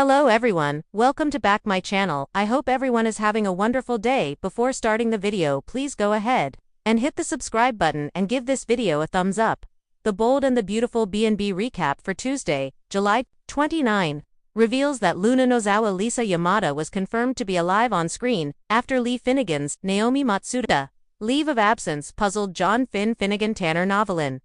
Hello everyone, welcome to back my channel. I hope everyone is having a wonderful day. Before starting the video, please go ahead and hit the subscribe button and give this video a thumbs up. The Bold and the Beautiful B&B recap for Tuesday, July 29, reveals that Luna Nozawa Lisa Yamada was confirmed to be alive on screen after Lee Finnegan's Naomi Matsuda leave of absence puzzled John Finn Finnegan Tanner Novelin.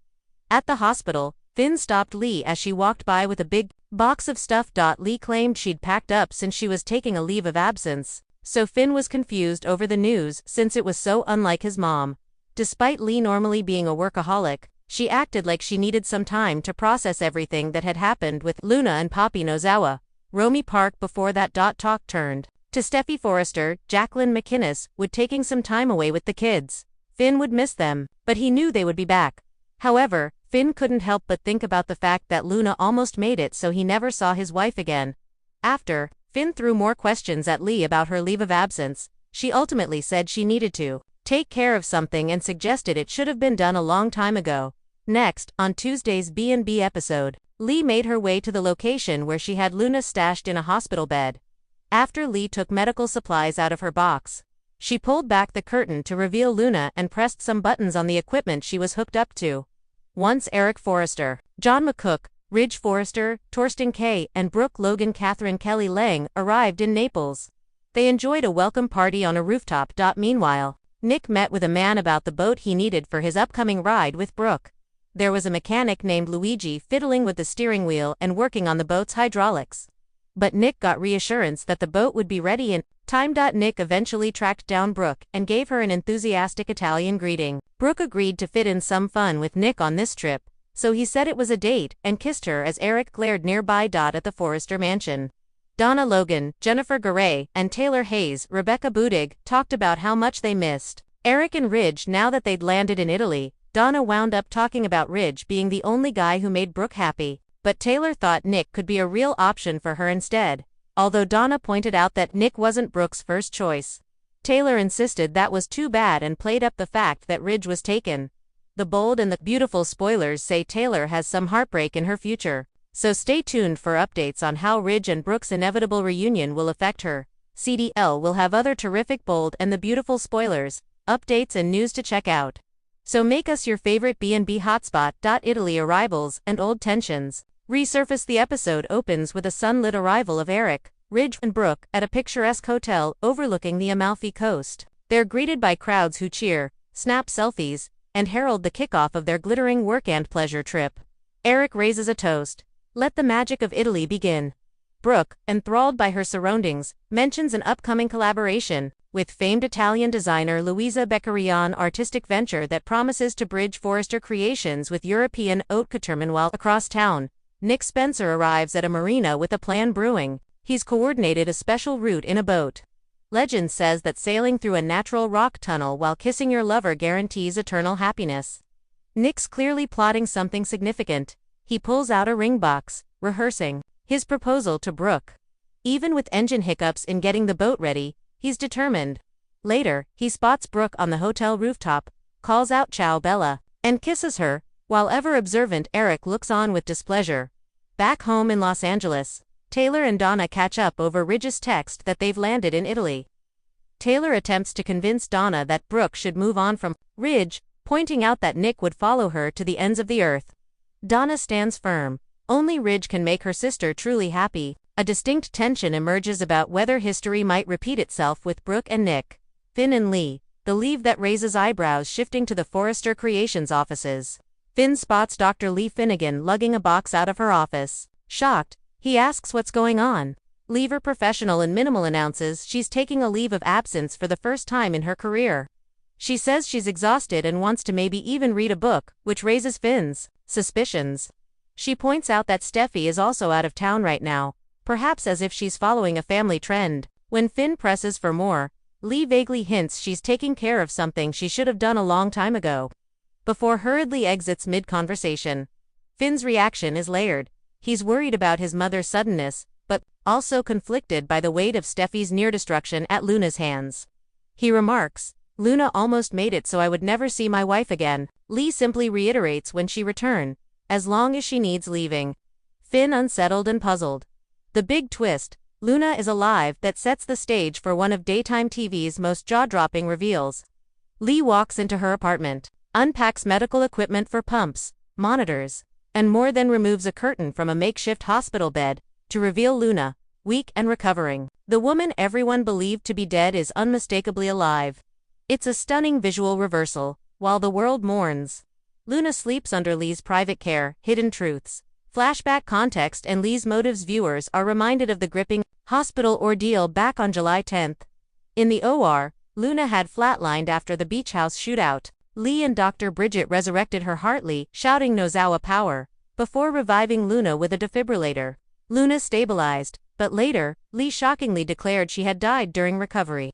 At the hospital, Finn stopped Lee as she walked by with a big box of stuff. Lee claimed she'd packed up since she was taking a leave of absence, so Finn was confused over the news since it was so unlike his mom. Despite Lee normally being a workaholic, she acted like she needed some time to process everything that had happened with Luna and Poppy Nozawa. Romy Park before that. Talk turned to Steffy Forrester. Jacqueline McInnes would taking some time away with the kids. Finn would miss them, but he knew they would be back. However, Finn couldn't help but think about the fact that Luna almost made it so he never saw his wife again. After, Finn threw more questions at Lee about her leave of absence. She ultimately said she needed to take care of something and suggested it should have been done a long time ago. Next, on Tuesday's B&B episode, Lee made her way to the location where she had Luna stashed in a hospital bed. After Lee took medical supplies out of her box, she pulled back the curtain to reveal Luna and pressed some buttons on the equipment she was hooked up to. Once Eric Forrester, John McCook, Ridge Forrester, Torsten Kay, and Brooke Logan Catherine Kelly Lang arrived in Naples. They enjoyed a welcome party on a rooftop. Meanwhile, Nick met with a man about the boat he needed for his upcoming ride with Brooke. There was a mechanic named Luigi fiddling with the steering wheel and working on the boat's hydraulics. But Nick got reassurance that the boat would be ready in time. Nick eventually tracked down Brooke and gave her an enthusiastic Italian greeting. Brooke agreed to fit in some fun with Nick on this trip, so he said it was a date and kissed her as Eric glared nearby. At the Forrester mansion, Donna Logan, Jennifer Garay, and Taylor Hayes, Rebecca Budig, talked about how much they missed Eric and Ridge now that they'd landed in Italy. Donna wound up talking about Ridge being the only guy who made Brooke happy, but Taylor thought Nick could be a real option for her instead, although Donna pointed out that Nick wasn't Brooke's first choice. Taylor insisted that was too bad and played up the fact that Ridge was taken. The Bold and the Beautiful spoilers say Taylor has some heartbreak in her future, so stay tuned for updates on how Ridge and Brooke's inevitable reunion will affect her. CDL will have other terrific Bold and the Beautiful spoilers, updates and news to check out. So make us your favorite B&B hotspot. Italy arrivals and old tensions. Resurface. The episode opens with a sunlit arrival of Eric, Ridge, and Brooke at a picturesque hotel overlooking the Amalfi Coast. They're greeted by crowds who cheer, snap selfies, and herald the kickoff of their glittering work and pleasure trip. Eric raises a toast. Let the magic of Italy begin. Brooke, enthralled by her surroundings, mentions an upcoming collaboration with famed Italian designer Luisa Beccarion artistic venture that promises to bridge Forrester creations with European haute couture. While across town, Nick Spencer arrives at a marina with a plan brewing. He's coordinated a special route in a boat. Legend says that sailing through a natural rock tunnel while kissing your lover guarantees eternal happiness. Nick's clearly plotting something significant. He pulls out a ring box, rehearsing his proposal to Brooke. Even with engine hiccups in getting the boat ready, he's determined. Later, he spots Brooke on the hotel rooftop, calls out "Ciao Bella," and kisses her, while ever observant Eric looks on with displeasure. Back home in Los Angeles, Taylor and Donna catch up over Ridge's text that they've landed in Italy. Taylor attempts to convince Donna that Brooke should move on from Ridge, pointing out that Nick would follow her to the ends of the earth. Donna stands firm. Only Ridge can make her sister truly happy. A distinct tension emerges about whether history might repeat itself with Brooke and Nick. Finn and Lee, the leave that raises eyebrows shifting to the Forrester Creations offices. Finn spots Dr. Lee Finnegan lugging a box out of her office. Shocked, he asks what's going on. Leaver professional and minimal announces she's taking a leave of absence for the first time in her career. She says she's exhausted and wants to maybe even read a book, which raises Finn's suspicions. She points out that Steffy is also out of town right now, perhaps as if she's following a family trend. When Finn presses for more, Lee vaguely hints she's taking care of something she should have done a long time ago. Before hurriedly exits mid-conversation, Finn's reaction is layered. He's worried about his mother's suddenness, but also conflicted by the weight of Steffy's near-destruction at Luna's hands. He remarks, "Luna almost made it so I would never see my wife again." Lee simply reiterates when she return, as long as she needs leaving. Finn unsettled and puzzled. The big twist: Luna is alive, that sets the stage for one of daytime TV's most jaw-dropping reveals. Lee walks into her apartment, unpacks medical equipment for pumps, monitors, and more, then removes a curtain from a makeshift hospital bed to reveal Luna, weak and recovering. The woman everyone believed to be dead is unmistakably alive. It's a stunning visual reversal. While the world mourns, Luna sleeps under Lee's private care. Hidden truths, flashback context, and Lee's motives. Viewers are reminded of the gripping hospital ordeal back on July 10th. In the OR, Luna had flatlined after the beach house shootout. Lee and Dr. Bridget resurrected her heartily, shouting Nozawa power, before reviving Luna with a defibrillator. Luna stabilized, but later, Lee shockingly declared she had died during recovery.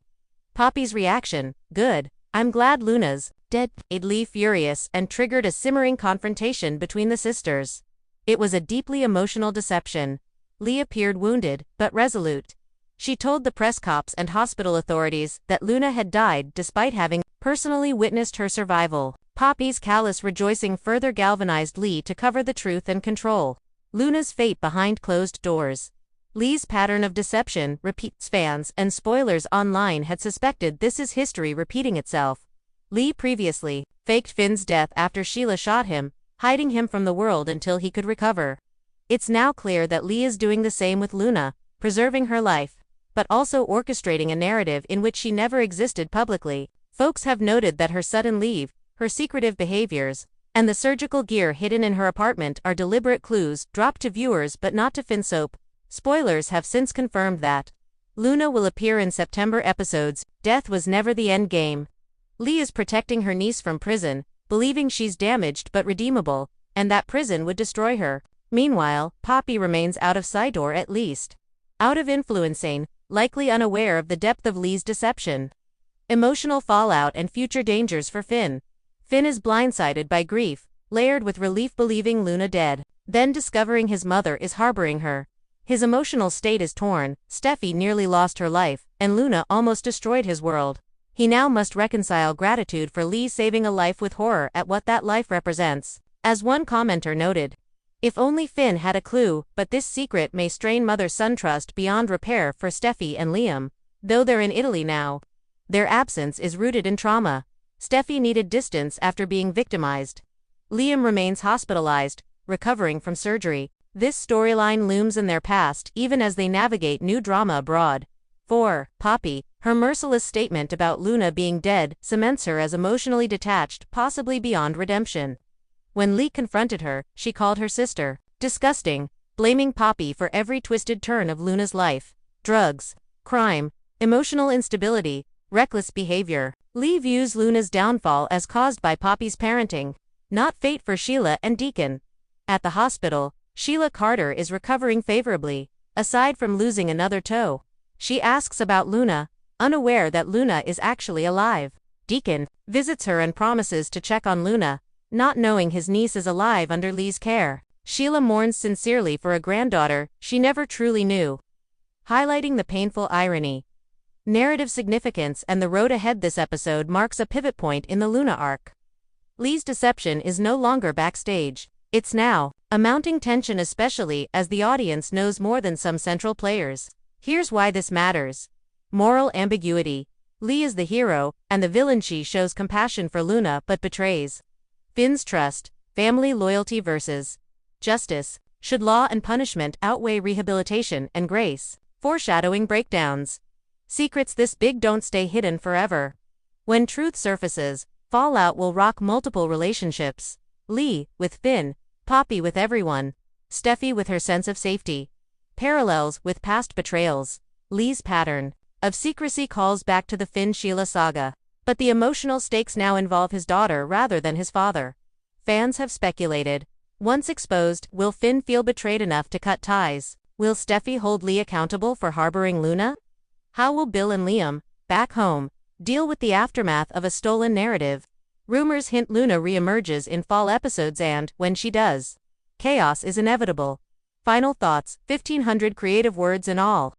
Poppy's reaction: good. I'm glad Luna's dead, made Lee furious and triggered a simmering confrontation between the sisters. It was a deeply emotional deception. Lee appeared wounded, but resolute. She told the press cops and hospital authorities that Luna had died despite having personally witnessed her survival. Poppy's callous rejoicing further galvanized Lee to cover the truth and control Luna's fate behind closed doors. Lee's pattern of deception repeats. Fans and spoilers online had suspected this is history repeating itself. Lee previously faked Finn's death after Sheila shot him, hiding him from the world until he could recover. It's now clear that Lee is doing the same with Luna, preserving her life, but also orchestrating a narrative in which she never existed publicly. Folks have noted that her sudden leave, her secretive behaviors, and the surgical gear hidden in her apartment are deliberate clues dropped to viewers but not to Finsoap. Spoilers have since confirmed that Luna will appear in September episodes. Death was never the end game. Lee is protecting her niece from prison, believing she's damaged but redeemable, and that prison would destroy her. Meanwhile, Poppy remains out of sight, or at least out of influencing, likely unaware of the depth of Lee's deception. Emotional fallout and future dangers for Finn. Finn is blindsided by grief, layered with relief believing Luna dead, then discovering his mother is harboring her. His emotional state is torn. Steffi nearly lost her life, and Luna almost destroyed his world. He now must reconcile gratitude for Lee saving a life with horror at what that life represents. As one commenter noted, if only Finn had a clue, but this secret may strain mother-son trust beyond repair for Steffi and Liam. Though they're in Italy now, their absence is rooted in trauma. Steffi needed distance after being victimized. Liam remains hospitalized, recovering from surgery. This storyline looms in their past even as they navigate new drama abroad. For Poppy, her merciless statement about Luna being dead cements her as emotionally detached, possibly beyond redemption. When Lee confronted her, she called her sister disgusting, blaming Poppy for every twisted turn of Luna's life: drugs, crime, emotional instability, reckless behavior. Lee views Luna's downfall as caused by Poppy's parenting, not fate for Sheila and Deacon. At the hospital, Sheila Carter is recovering favorably, aside from losing another toe. She asks about Luna, unaware that Luna is actually alive. Deacon visits her and promises to check on Luna, not knowing his niece is alive under Lee's care. Sheila mourns sincerely for a granddaughter she never truly knew, highlighting the painful irony, narrative significance, and the road ahead. This episode marks a pivot point in the Luna arc. Lee's deception is no longer backstage. It's now a mounting tension, especially as the audience knows more than some central players. Here's why this matters. Moral ambiguity. Lee is the hero, and the villain. She shows compassion for Luna but betrays Finn's trust. Family loyalty versus justice. Should law and punishment outweigh rehabilitation and grace? Foreshadowing breakdowns. Secrets this big don't stay hidden forever. When truth surfaces, fallout will rock multiple relationships. Lee with Finn, Poppy with everyone, Steffi with her sense of safety. Parallels with past betrayals. Lee's pattern of secrecy calls back to the Finn-Sheila saga, but the emotional stakes now involve his daughter rather than his father. Fans have speculated. Once exposed, will Finn feel betrayed enough to cut ties? Will Steffi hold Lee accountable for harboring Luna? How will Bill and Liam, back home, deal with the aftermath of a stolen narrative? Rumors hint Luna re-emerges in fall episodes, and, when she does, chaos is inevitable. Final thoughts: 1,500 creative words in all.